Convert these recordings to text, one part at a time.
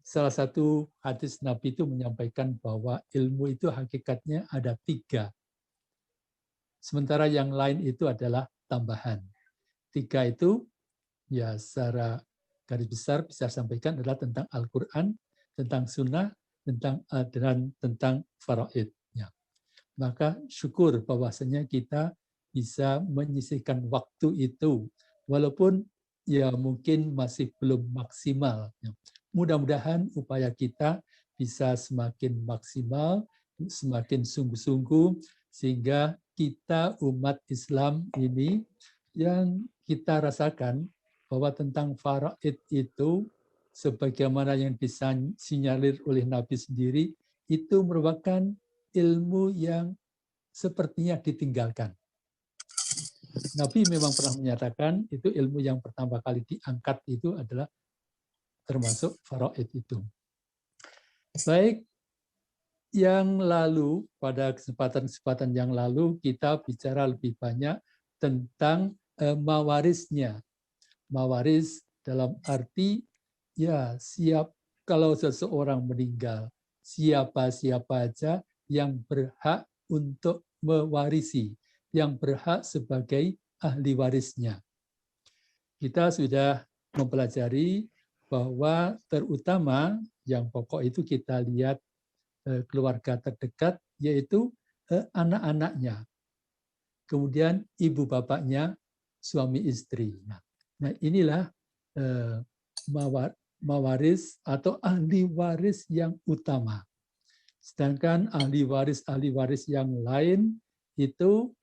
salah satu hadis Nabi itu menyampaikan bahwa ilmu itu hakikatnya ada 3. Sementara yang lain itu adalah tambahan. 3 itu ya secara garis besar bisa sampaikan adalah tentang Al-Quran, tentang Sunnah, tentang faraid. Ya. Maka syukur bahwasanya kita bisa menyisihkan waktu itu, walaupun ya mungkin masih belum maksimal. Ya. Mudah-mudahan upaya kita bisa semakin maksimal, semakin sungguh-sungguh, sehingga kita umat Islam ini yang kita rasakan bahwa tentang faraid itu, sebagaimana yang disinyalir oleh Nabi sendiri, itu merupakan ilmu yang sepertinya ditinggalkan. Nabi memang pernah menyatakan itu ilmu yang pertama kali diangkat itu adalah termasuk faraid itu. Baik, yang lalu, pada kesempatan-kesempatan yang lalu, kita bicara lebih banyak tentang mawarisnya. Mawaris dalam arti, ya kalau seseorang meninggal, siapa-siapa aja yang berhak untuk mewarisi, yang berhak sebagai ahli warisnya. Kita sudah mempelajari bahwa terutama yang pokok itu kita lihat keluarga terdekat, yaitu anak-anaknya. Kemudian ibu bapaknya, suami istri. Nah inilah mawaris atau ahli waris yang utama. Sedangkan ahli waris yang lain itu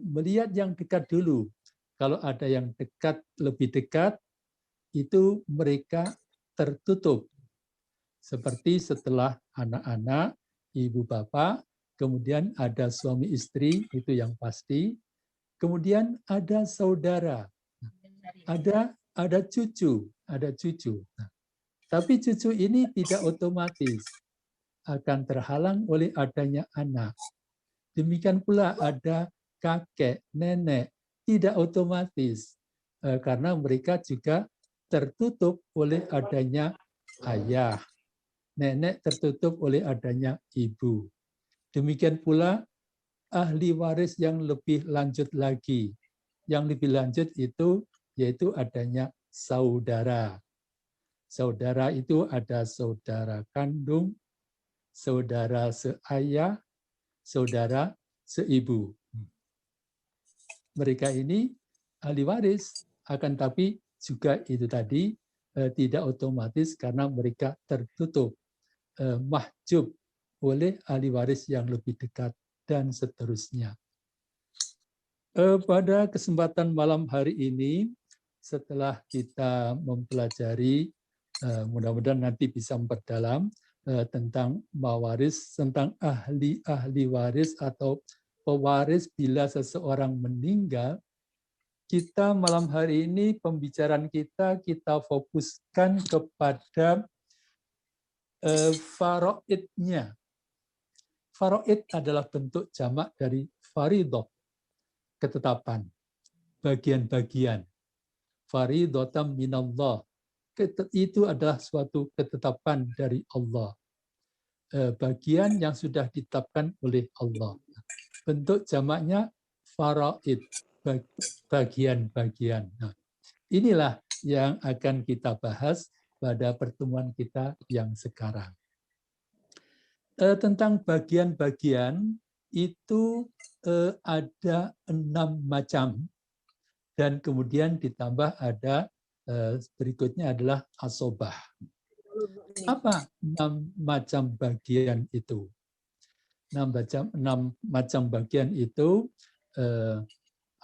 melihat yang dekat dulu. Kalau ada yang dekat, lebih dekat, itu mereka tertutup. Seperti setelah anak-anak, ibu bapak, kemudian ada suami istri, itu yang pasti. Kemudian ada saudara, ada cucu. Nah, tapi cucu ini tidak otomatis akan terhalang oleh adanya anak. Demikian pula ada kakek, nenek, tidak otomatis karena mereka juga tertutup oleh adanya ayah. Nenek tertutup oleh adanya ibu. Demikian pula ahli waris yang lebih lanjut lagi. Yang lebih lanjut itu yaitu adanya saudara. Saudara itu ada saudara kandung, saudara seayah, saudara seibu. Mereka ini ahli waris, akan tapi juga itu tadi tidak otomatis karena mereka tertutup, mahjub oleh ahli waris yang lebih dekat, dan seterusnya. Pada kesempatan malam hari ini, setelah kita mempelajari, mudah-mudahan nanti bisa memperdalam tentang mawaris, tentang ahli waris atau pewaris bila seseorang meninggal, kita malam hari ini pembicaraan kita fokuskan kepada faraidnya. Faraid adalah bentuk jamak dari faridoh, ketetapan, bagian-bagian. Faridotam minallah. Itu adalah suatu ketetapan dari Allah. Bagian yang sudah ditetapkan oleh Allah. Bentuk jamaknya faraid, bagian-bagian. Nah, inilah yang akan kita bahas pada pertemuan kita yang sekarang. Tentang bagian-bagian itu ada 6 macam, dan kemudian ditambah ada berikutnya adalah asobah. Apa 6 macam bagian itu? 6 macam bagian itu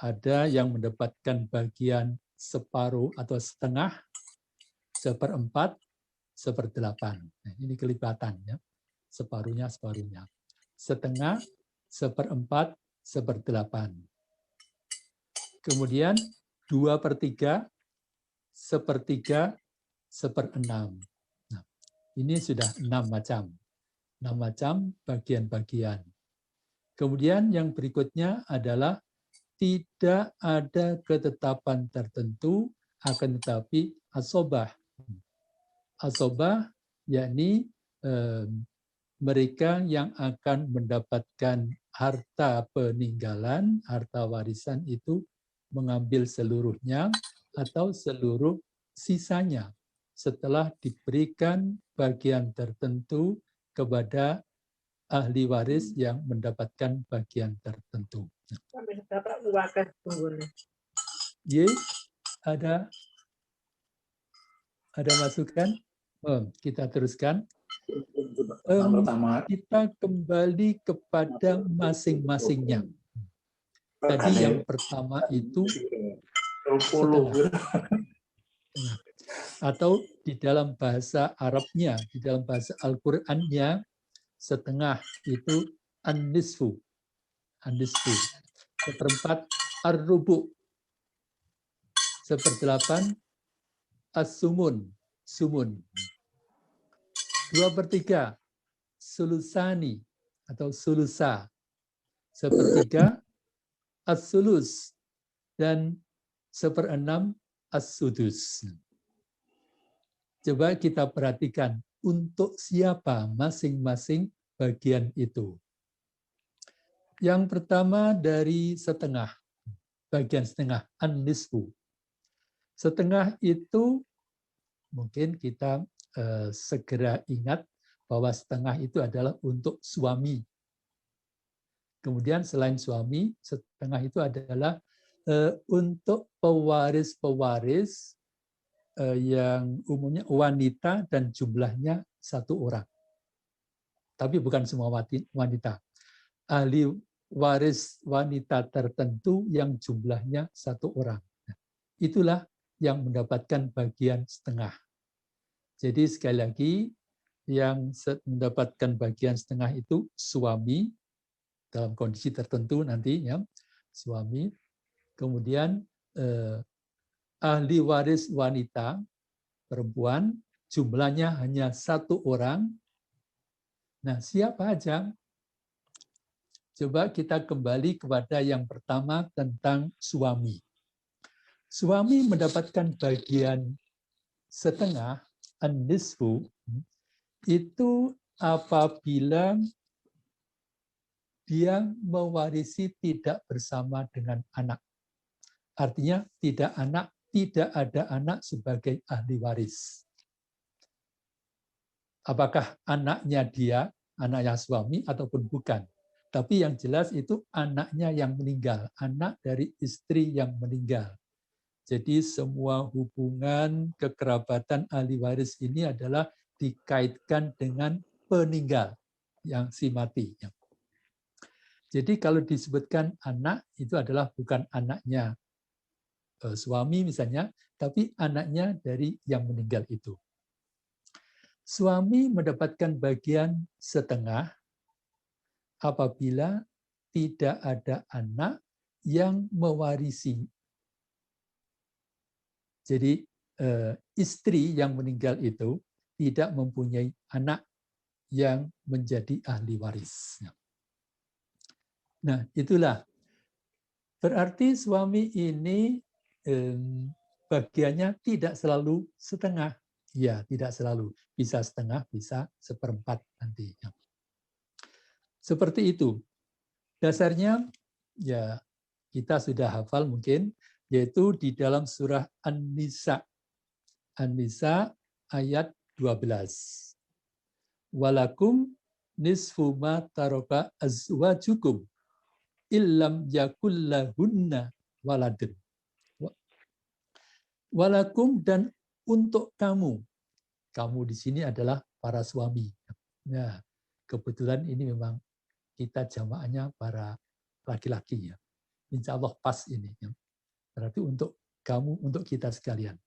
ada yang mendapatkan bagian separuh atau setengah, seperempat, seperdelapan. Nah, ini kelipatan ya. Separuhnya, setengah, seperempat, seperdelapan. Kemudian 2/3, sepertiga, seperenam. Nah, ini sudah 6 macam. 6 macam bagian-bagian. Kemudian yang berikutnya adalah tidak ada ketetapan tertentu, akan tetapi asobah. Asobah, yakni mereka yang akan mendapatkan harta peninggalan, harta warisan itu mengambil seluruhnya atau seluruh sisanya setelah diberikan bagian tertentu kepada ahli waris yang mendapatkan bagian tertentu. Y, ada masukan? Kita teruskan. Kita kembali kepada masing-masingnya. Tadi yang pertama itu setengah. Atau di dalam bahasa Arabnya, di dalam bahasa Al-Qur'annya, setengah itu an-nisfu. An-nisfu. Seperempat ar-rubu. Seperdelapan as-sumun. Sumun. 2/3 sulusani atau sulusa. 1/3 as-sulus. Dan 1/6 as-sudus. Coba kita perhatikan untuk siapa masing-masing bagian itu. Yang pertama dari setengah, bagian setengah, an-nisfu. Setengah itu mungkin kita segera ingat bahwa setengah itu adalah untuk suami. Kemudian selain suami, setengah itu adalah untuk pewaris-pewaris yang umumnya wanita dan jumlahnya 1 orang. Tapi bukan semua wanita. Ahli waris wanita tertentu yang jumlahnya 1 orang. Itulah yang mendapatkan bagian setengah. Jadi sekali lagi, yang mendapatkan bagian setengah itu suami, dalam kondisi tertentu nanti, ya, suami. Kemudian ahli waris wanita, perempuan, jumlahnya hanya 1 orang. Nah, siapa aja? Coba kita kembali kepada yang pertama tentang suami. Suami mendapatkan bagian setengah, an-nisfu, itu apabila dia mewarisi tidak bersama dengan anak. Artinya tidak ada anak sebagai ahli waris. Apakah anaknya dia, anaknya suami ataupun bukan. Tapi yang jelas itu anaknya yang meninggal, anak dari istri yang meninggal. Jadi semua hubungan kekerabatan ahli waris ini adalah dikaitkan dengan peninggal yang si mati. Jadi kalau disebutkan anak itu adalah bukan anaknya suami misalnya, tapi anaknya dari yang meninggal itu. Suami mendapatkan bagian setengah apabila tidak ada anak yang mewarisi. Jadi istri yang meninggal itu tidak mempunyai anak yang menjadi ahli waris. Nah, itulah. Berarti suami ini bagiannya tidak selalu setengah. Ya, tidak selalu. Bisa setengah, bisa 1/4 nanti. Seperti itu. Dasarnya, ya kita sudah hafal mungkin, yaitu di dalam surah An-Nisa. An-Nisa ayat 12. Walakum nisfu ma taraka azwajukum illam yakullahunna waladun. Walakum, dan untuk kamu. Kamu di sini adalah para suami. Nah, kebetulan ini memang kita jamaahnya para laki-laki ya. Insya Allah pas ini. Berarti untuk kamu, untuk kita sekalian.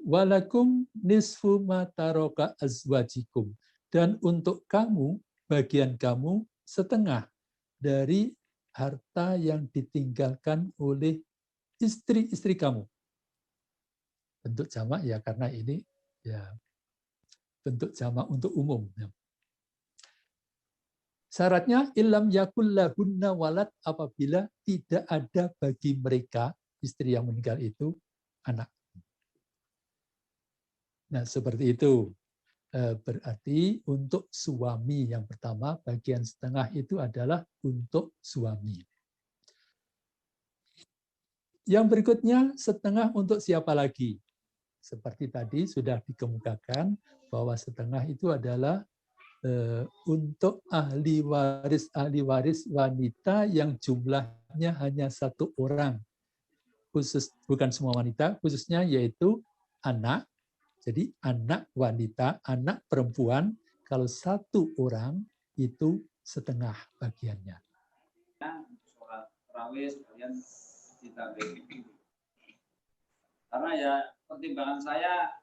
Walakum nisfu ma taraka azwajikum. Dan untuk kamu, bagian kamu setengah dari harta yang ditinggalkan oleh istri-istri kamu. Bentuk jamak ya karena ini ya bentuk jamak untuk umum. Syaratnya illam yakul lahunna walad, apabila tidak ada bagi mereka istri yang meninggal itu anak. Nah, seperti itu. Berarti untuk suami yang pertama, bagian setengah itu adalah untuk suami. Yang berikutnya, setengah untuk siapa lagi? Seperti tadi sudah dikemukakan bahwa setengah itu adalah untuk ahli waris wanita yang jumlahnya hanya 1 orang. Khusus, bukan semua wanita, khususnya yaitu anak. Jadi anak wanita, anak perempuan, kalau 1 orang itu setengah bagiannya. Sholat tarawih sekalian ditambahin. Karena ya pertimbangan saya,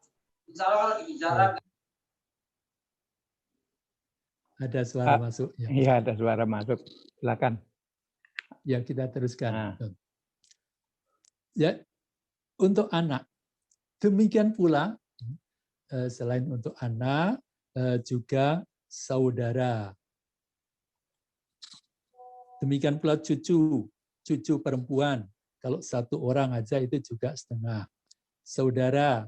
insya Allah kalau bicara ada suara masuk. Ya. Iya, ada suara masuk. Silakan. Ya, kita teruskan. Ya, untuk anak. Demikian pula selain untuk anak juga saudara. Demikian pula cucu perempuan. Kalau 1 orang aja itu juga setengah. Saudara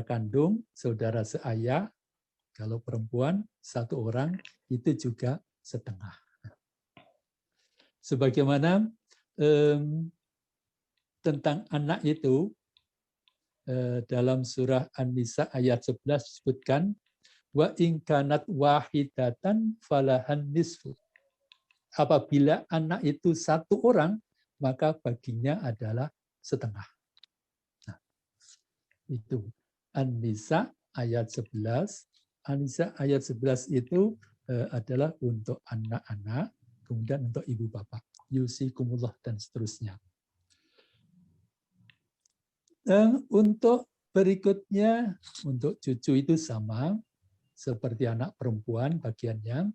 kandung, saudara seayah, kalau perempuan 1 orang itu juga setengah. Sebagaimana tentang anak itu dalam surah An-Nisa ayat 11 disebutkan wa in kanat wahidatan falahan nisfu. Apabila anak itu 1 orang, maka baginya adalah setengah. Nah, itu An-Nisa ayat 11. An-Nisa ayat 11 itu adalah untuk anak-anak, kemudian untuk ibu bapak, yusikumullah dan seterusnya. Dan untuk berikutnya, untuk cucu itu sama, seperti anak perempuan bagiannya.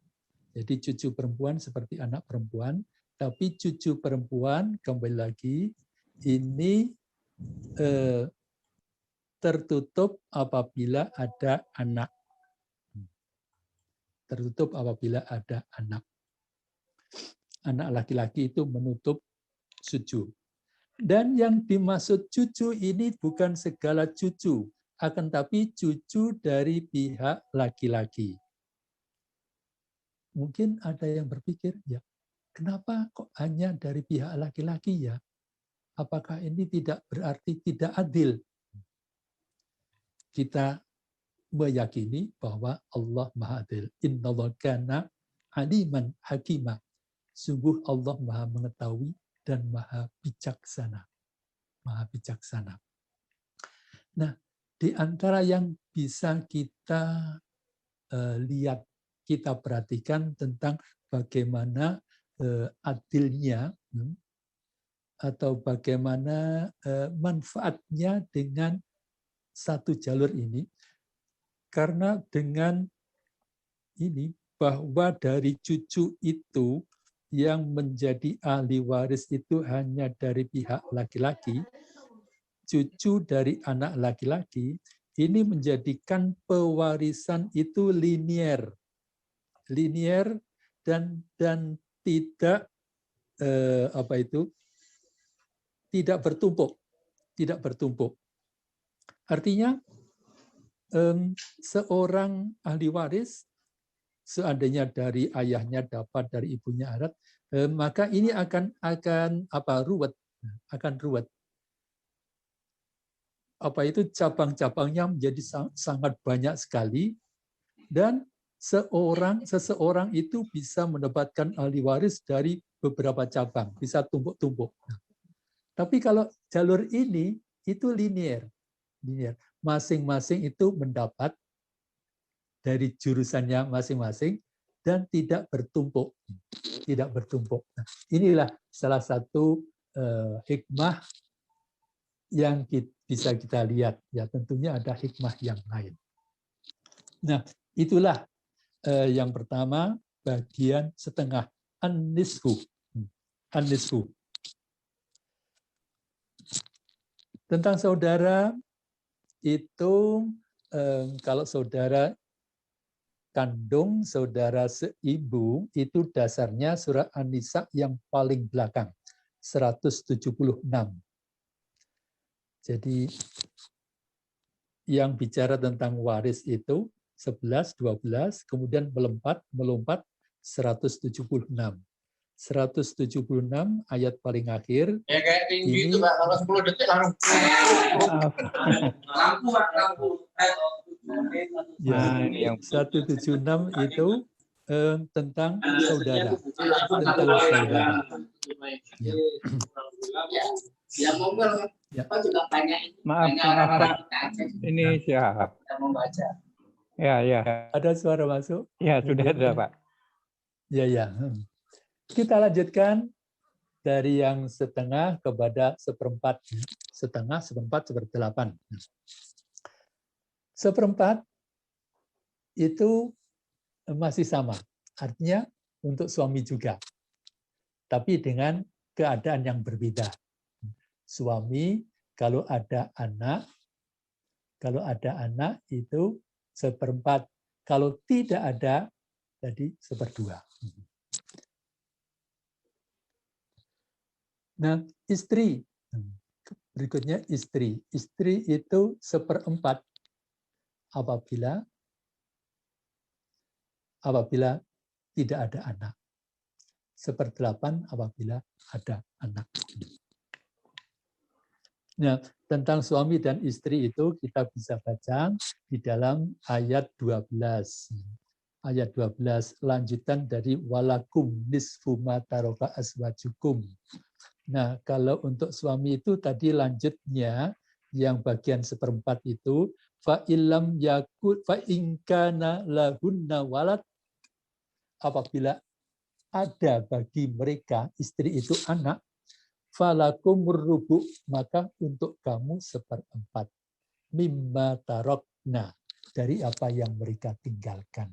Jadi cucu perempuan seperti anak perempuan, tapi cucu perempuan, kembali lagi, ini tertutup apabila ada anak. Tertutup apabila ada anak. Anak laki-laki itu menutup cucu. Dan yang dimaksud cucu ini bukan segala cucu, akan tapi cucu dari pihak laki-laki. Mungkin ada yang berpikir, ya kenapa kok hanya dari pihak laki-laki ya? Apakah ini tidak berarti tidak adil? Kita meyakini bahwa Allah Maha Adil. Innallaha kana aliman hakimah. Sungguh Allah Maha mengetahui dan Maha bijaksana. Maha bijaksana. Nah, di antara yang bisa kita lihat, kita perhatikan tentang bagaimana adilnya atau bagaimana manfaatnya dengan satu jalur ini, karena dengan ini bahwa dari cucu itu yang menjadi ahli waris itu hanya dari pihak laki-laki, cucu dari anak laki-laki, ini menjadikan pewarisan itu linier dan tidak tidak bertumpuk. Artinya seorang ahli waris seandainya dari ayahnya dapat, dari ibunya adat, maka ini akan ruwet. Cabang-cabangnya menjadi sangat banyak sekali, dan seseorang itu bisa mendapatkan ahli waris dari beberapa cabang, bisa tumpuk-tumpuk. Tapi kalau jalur ini itu linier. Masing-masing itu mendapat dari jurusannya masing-masing dan tidak bertumpuk. Nah, inilah salah satu hikmah yang bisa kita lihat. Ya, tentunya ada hikmah yang lain. Nah, itulah yang pertama, bagian setengah, an-nisfu. Tentang saudara itu, kalau saudara kandung, saudara seibu, itu dasarnya surah An-Nisa yang paling belakang, 176. Jadi yang bicara tentang waris itu 11, 12, kemudian melompat 176. 176 ayat paling akhir. Ya kayak tinggi Ini itu Pak, kalau 10 detik langsung. Lampu. ya, ini yang 176 itu tentang saudara, tentang saudara. Ya. Ya mobil Ya. juga banyak. maaf Pak. Ini siap. Kita membaca. Ya. Ada suara masuk? Ya, sudah ada, Pak. Ya. Kita lanjutkan dari yang setengah kepada seperempat. Setengah, seperempat, seperdelapan. Seperempat itu masih sama. Artinya untuk suami juga. Tapi dengan keadaan yang berbeda. Suami kalau ada anak itu seperempat. Kalau tidak ada, jadi seperdua. Nah, istri. Berikutnya istri. Istri itu seperempat apabila tidak ada anak. Seperdelapan apabila ada anak. Nah, tentang suami dan istri itu kita bisa baca di dalam ayat 12. Ayat 12 lanjutan dari walakum nisfu ma taraka azwajukum. Nah, kalau untuk suami itu tadi lanjutnya yang bagian seperempat itu fa illam yakun fa inkana lahunna walad, apabila ada bagi mereka istri itu anak, falakumur rubu, maka untuk kamu seperempat mimma tarokna, dari apa yang mereka tinggalkan.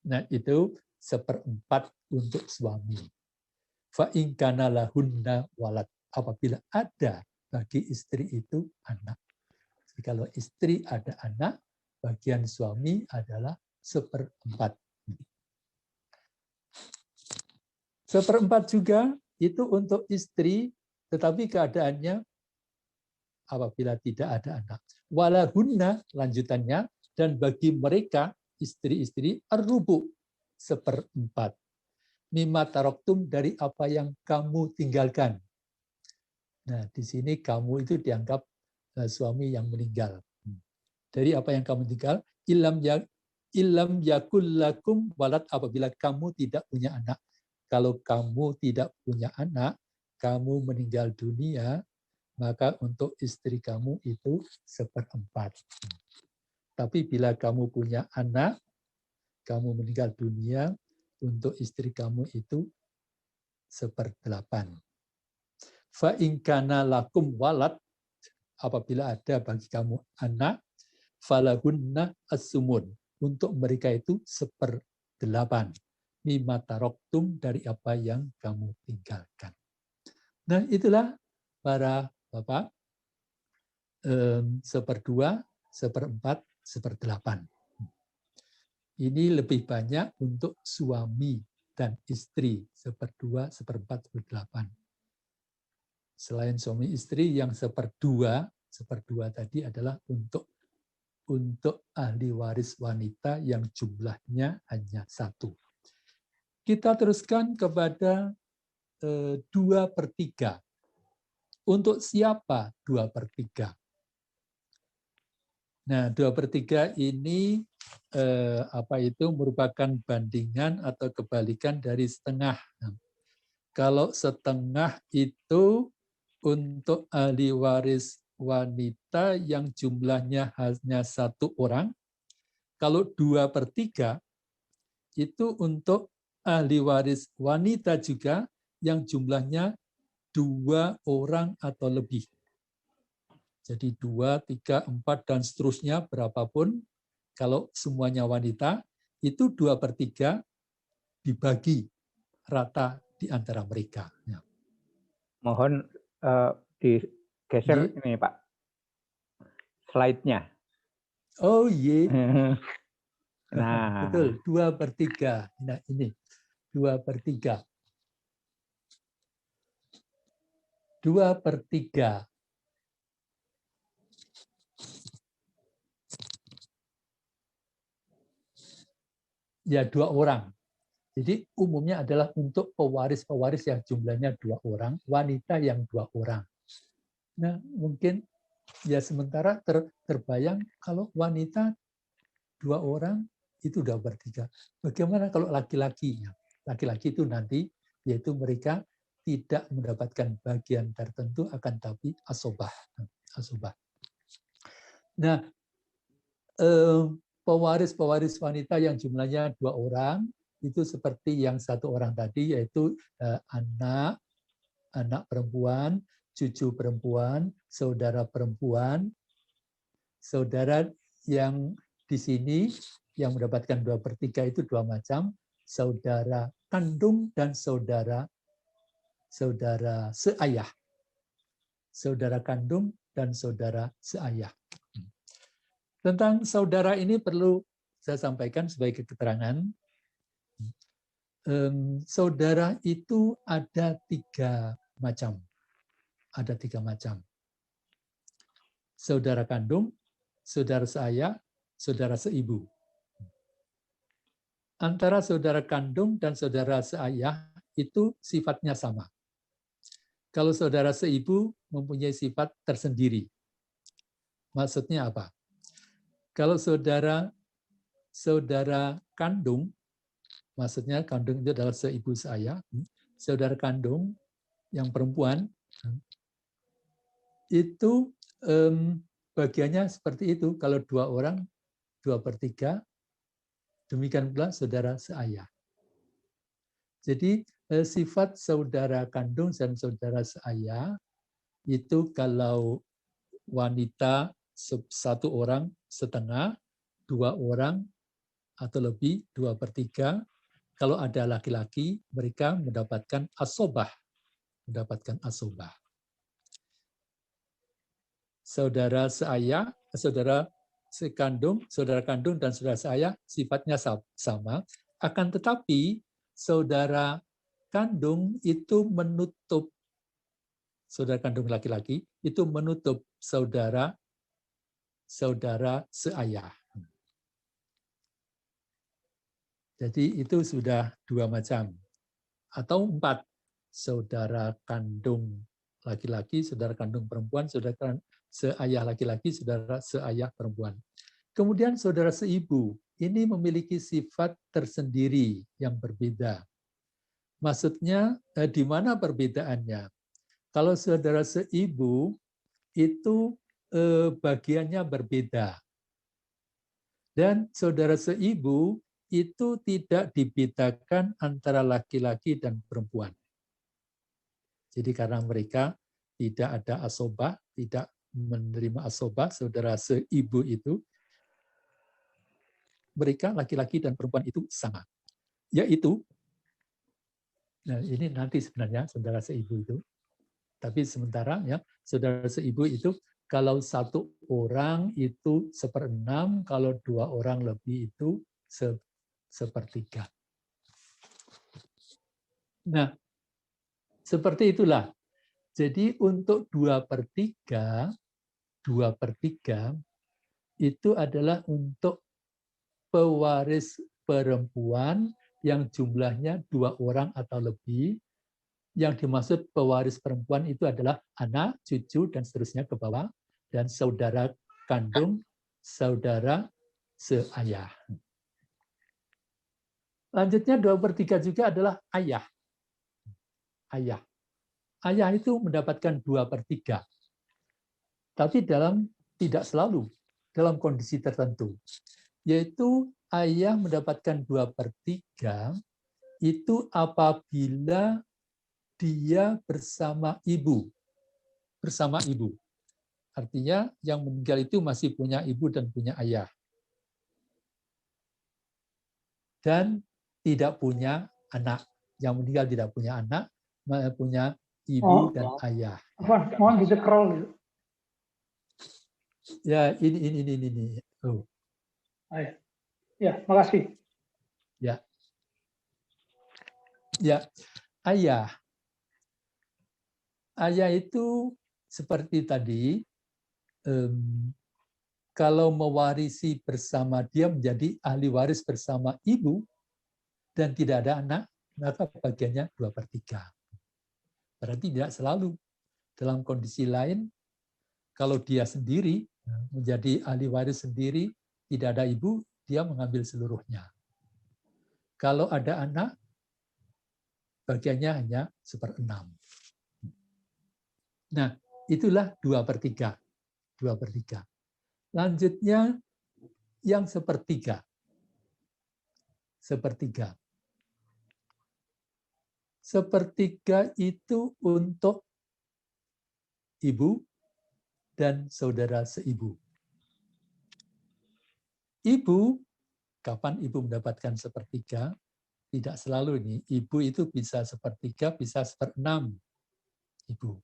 Nah, itu seperempat untuk suami. Fa in kana lahunna walad, apabila ada bagi istri itu anak. Jadi kalau istri ada anak, bagian suami adalah seperempat. Seperempat juga itu untuk istri, tetapi keadaannya apabila tidak ada anak. Walahunna lanjutannya, dan bagi mereka istri-istri ar-rubu, seperempat. Mimma taroktum, dari apa yang kamu tinggalkan. Nah, di sini kamu itu dianggap suami yang meninggal. Dari apa yang kamu tinggal, ilam yakul lakum walad, apabila kamu tidak punya anak. Kalau kamu tidak punya anak, kamu meninggal dunia, maka untuk istri kamu itu seperempat. Tapi bila kamu punya anak, kamu meninggal dunia, untuk istri kamu itu seperdelapan. Fa in kana lakum walad, apabila ada bagi kamu anak, falahunna as-sumun, untuk mereka itu seperdelapan. Mimma taroktum, dari apa yang kamu tinggalkan. Nah, itulah para bapak, seperdua, seperempat, seperdelapan. Ini lebih banyak untuk suami dan istri, seperdua, seperempat, seperdelapan. Selain suami istri, yang seperdua tadi adalah untuk ahli waris wanita yang jumlahnya hanya 1. Kita teruskan kepada 2/3. Untuk siapa 2/3? Nah, 2/3 ini merupakan bandingan atau kebalikan dari setengah. Kalau setengah itu untuk ahli waris wanita yang jumlahnya hanya 1 orang, kalau 2/3 itu untuk ahli waris wanita juga yang jumlahnya 2 orang atau lebih. Jadi 2, 3, 4, dan seterusnya berapapun, kalau semuanya wanita, itu 2/3 dibagi rata di antara mereka. Ya. Mohon digeser ini Pak, slide-nya. Oh iya. Nah, Betul, 2/3. Nah ini, 2/3. 2/3. ya 2 orang. Jadi umumnya adalah untuk pewaris-pewaris yang jumlahnya 2 orang, wanita yang 2 orang. Nah, mungkin ya sementara terbayang kalau wanita 2 orang itu udah bertiga. Bagaimana kalau laki-lakinya? Laki-laki itu nanti yaitu mereka tidak mendapatkan bagian tertentu akan tapi asobah. Nah, pewaris-pewaris wanita yang jumlahnya 2 orang itu seperti yang 1 orang tadi yaitu anak perempuan, cucu perempuan, saudara perempuan, saudara yang di sini yang mendapatkan 2/3 itu 2 macam, saudara kandung dan saudara seayah. Saudara kandung dan saudara seayah. Tentang saudara ini perlu saya sampaikan sebagai keterangan. Saudara itu ada 3 macam. Ada 3 macam. Saudara kandung, saudara seayah, saudara seibu. Antara saudara kandung dan saudara seayah itu sifatnya sama. Kalau saudara seibu mempunyai sifat tersendiri. Maksudnya apa? Kalau saudara kandung, maksudnya kandung itu adalah seibu seayah, saudara kandung yang perempuan itu bagiannya seperti itu. Kalau 2 orang 2/3, demikian pula saudara seayah. Jadi sifat saudara kandung dan saudara seayah itu kalau wanita 1 orang setengah, 2 orang atau lebih 2/3. Kalau ada laki-laki, mereka mendapatkan asobah. Saudara seayah, saudara kandung dan saudara seayah sifatnya sama, akan tetapi saudara kandung itu menutup, saudara kandung laki-laki itu menutup saudara seayah. Jadi itu sudah 2 macam. Atau 4, saudara kandung laki-laki, saudara kandung perempuan, saudara seayah laki-laki, saudara seayah perempuan. Kemudian saudara seibu, ini memiliki sifat tersendiri yang berbeda. Maksudnya di mana perbedaannya? Kalau saudara seibu itu bagiannya berbeda. Dan saudara seibu itu tidak dibedakan antara laki-laki dan perempuan. Jadi karena mereka tidak ada asobah, tidak menerima asobah, saudara seibu itu, mereka laki-laki dan perempuan itu sama. Yaitu, nah ini nanti sebenarnya saudara seibu itu, tapi sementara ya saudara seibu itu kalau 1 orang itu 1/6, kalau 2 orang lebih itu 1/3. Nah, seperti itulah. Jadi untuk 2/3 itu adalah untuk pewaris perempuan yang jumlahnya 2 orang atau lebih. Yang dimaksud pewaris perempuan itu adalah anak, cucu, dan seterusnya ke bawah, dan saudara kandung, saudara seayah. Lanjutnya 2/3 juga adalah ayah. Ayah itu mendapatkan 2/3. Tapi tidak selalu, dalam kondisi tertentu. Yaitu ayah mendapatkan 2/3 itu apabila dia bersama ibu. Artinya yang meninggal itu masih punya ibu dan punya ayah. Dan tidak punya anak. Yang meninggal tidak punya anak, punya ibu dan ayah. Mohon di-scroll. Ya, ini. Oh. Ya, makasih. Ya, ayah. Ayah itu seperti tadi, kalau mewarisi bersama dia menjadi ahli waris bersama ibu, dan tidak ada anak, maka bagiannya 2/3. Berarti tidak selalu. Dalam kondisi lain, kalau dia sendiri, menjadi ahli waris sendiri, tidak ada ibu, dia mengambil seluruhnya. Kalau ada anak, bagiannya hanya 1/6. Nah, itulah 2/3. 2/3. Lanjutnya, yang 1/3. 1/3. 1/3 itu untuk ibu dan saudara seibu. Ibu, kapan ibu mendapatkan 1/3? Tidak selalu ini. Ibu itu bisa 1/3, bisa 1/6. Ibu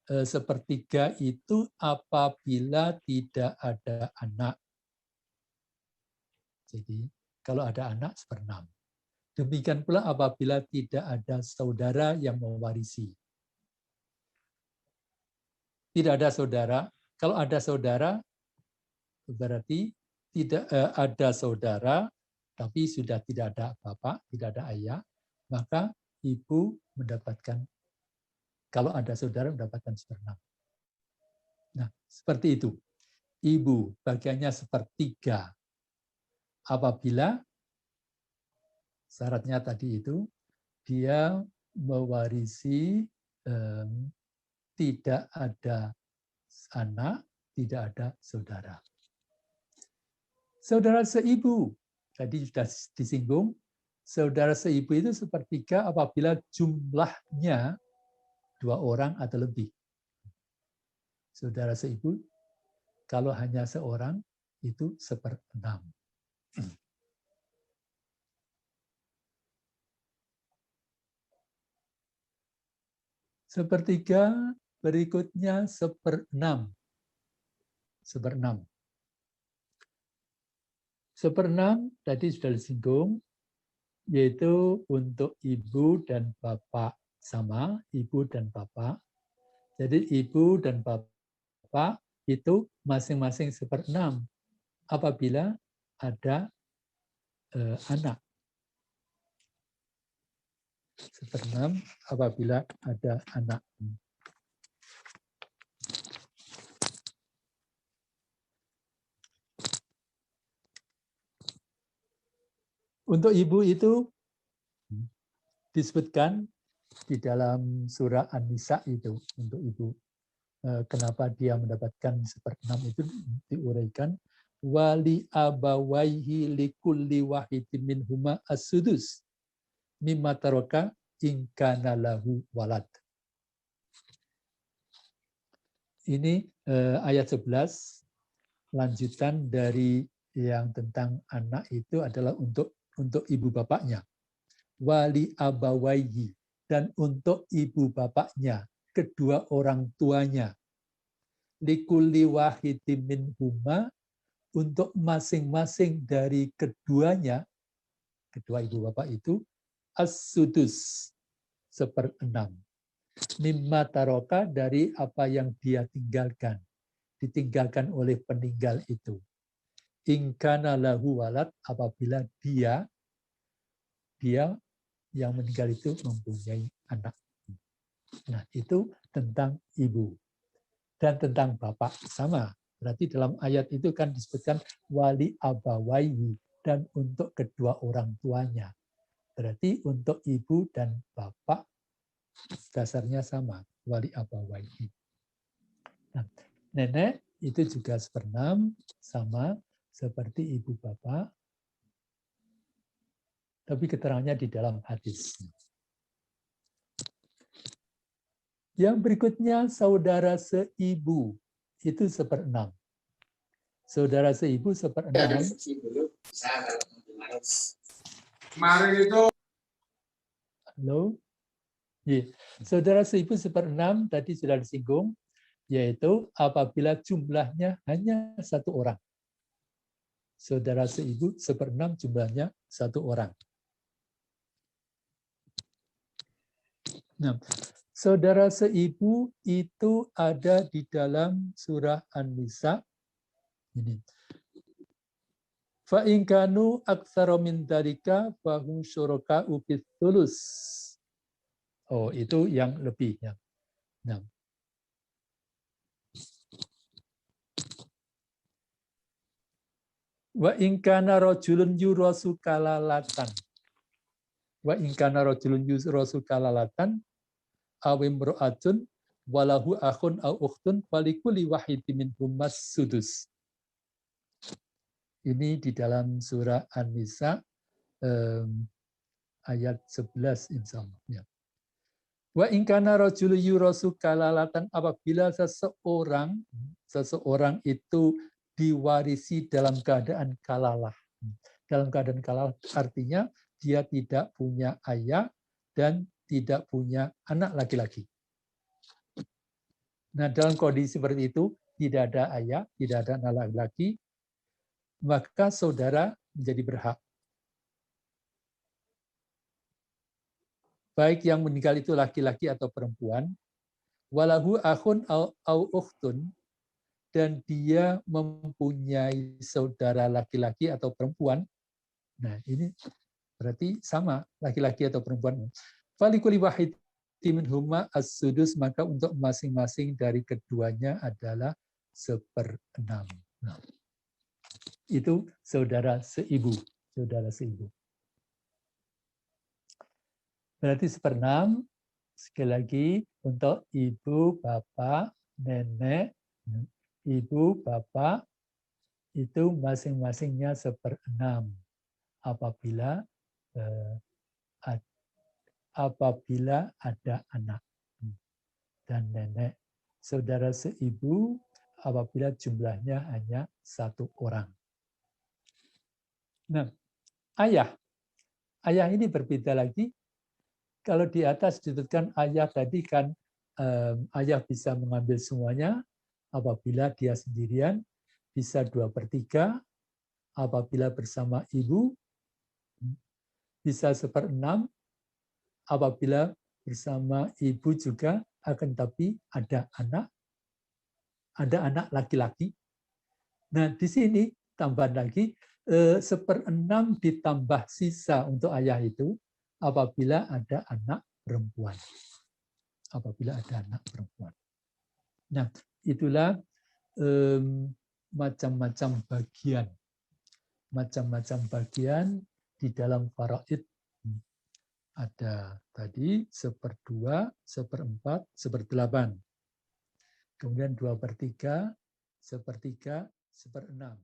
1/3 itu apabila tidak ada anak. Jadi kalau ada anak 1/6. Demikian pula apabila tidak ada saudara yang mewarisi. Tidak ada saudara. Kalau ada saudara, berarti tidak ada saudara, tapi sudah tidak ada bapak, tidak ada ayah, maka ibu mendapatkan, kalau ada saudara mendapatkan 1/6. Nah, seperti itu. Ibu bagiannya 1/3 apabila syaratnya tadi itu dia mewarisi, tidak ada anak, tidak ada saudara. Saudara seibu, tadi sudah disinggung, saudara seibu itu 1/3 apabila jumlahnya 2 orang atau lebih. Saudara seibu, kalau hanya seorang, itu 1/6. 1/3, berikutnya 1/6. 1/6. 1/6 tadi sudah disinggung, yaitu untuk ibu dan bapak sama, ibu dan bapak. Jadi ibu dan bapak itu masing-masing 1/6 apabila ada anak. 1/6 apabila ada anak. Untuk ibu itu disebutkan di dalam surah An-Nisa itu untuk ibu. Kenapa dia mendapatkan 1/6 itu diuraikan. Wali abawaihi likulli wahidin minhuma as-sudus mimma taraka in kana lahu walad. Ini ayat 11 lanjutan dari yang tentang anak itu adalah untuk ibu bapaknya. Wali abawaihi, dan untuk ibu bapaknya, kedua orang tuanya. Likulli wahidin minhuma, untuk masing-masing dari keduanya, kedua ibu bapak itu, as-sudus, 1/6. Mimma taroka, dari apa yang dia tinggalkan. Ditinggalkan oleh peninggal itu. Ingkana lahu walad, apabila dia yang meninggal itu mempunyai anak. Nah, itu tentang ibu. Dan tentang bapak sama. Berarti dalam ayat itu kan disebutkan wali abawaihi, dan untuk kedua orang tuanya. Berarti untuk ibu dan bapak dasarnya sama, wali abawaihi. Nah, nenek itu juga 1/6 sama seperti ibu bapak, tapi keterangannya di dalam hadis. Yang berikutnya saudara seibu, itu 1/6. Saudara seibu 1/6. Kemarin itu. Halo? Yeah. Saudara seibu 1/6 tadi sudah disinggung, yaitu apabila jumlahnya hanya 1 orang. Saudara seibu 1/6 jumlahnya 1 orang. Nah, saudara seibu itu ada di dalam surah An-Nisa. Ini. Fa in kanu aktsara min dzalika fa hum syuraka'u fits thuluts. Oh, itu yang lebih ya. Nah. Wa in kana rajulun yurasu kalalatan. Wa in kana rajulun yurasu kalalatan aw imra'atun walahu akhun aw ukhtun falikulli wahidin minhum as-sudus. Ini di dalam surah An-Nisa ayat 11 insyaallah ya. Wa in kana rajulun yurasu kalalatan, apabila seseorang itu diwarisi dalam keadaan kalalah. Dalam keadaan kalalah artinya dia tidak punya ayah dan tidak punya anak laki-laki. Nah, dalam kondisi seperti itu, tidak ada ayah, tidak ada anak laki-laki, maka saudara menjadi berhak. Baik yang meninggal itu laki-laki atau perempuan, walahu akhun au ukhtun, dan dia mempunyai saudara laki-laki atau perempuan. Nah, ini berarti sama laki-laki atau perempuan. Falikuli wahid minhuma as-sudus, maka untuk masing-masing dari keduanya adalah 1/6. Nah, itu saudara seibu, saudara seibu. Berarti 1/6 sekali lagi untuk ibu, bapak, nenek, ibu, bapak itu masing-masingnya 1/6 apabila ada anak dan nenek. Saudara seibu apabila jumlahnya hanya 1 orang. Nah, ayah ini berbeda lagi. Kalau di atas disebutkan ayah tadi kan ayah bisa mengambil semuanya apabila dia sendirian, bisa 2/3 apabila bersama ibu, bisa 1/6 apabila bersama ibu juga, akan tapi ada anak laki-laki. Nah, di sini tambahan lagi 1/6 ditambah sisa untuk ayah itu apabila ada anak perempuan. Apabila ada anak perempuan. Nah, itulah macam-macam bagian. Macam-macam bagian di dalam faraid. Ada tadi 1/2, 1/4, 1/8. Kemudian 2/3, 1/3, 1/6.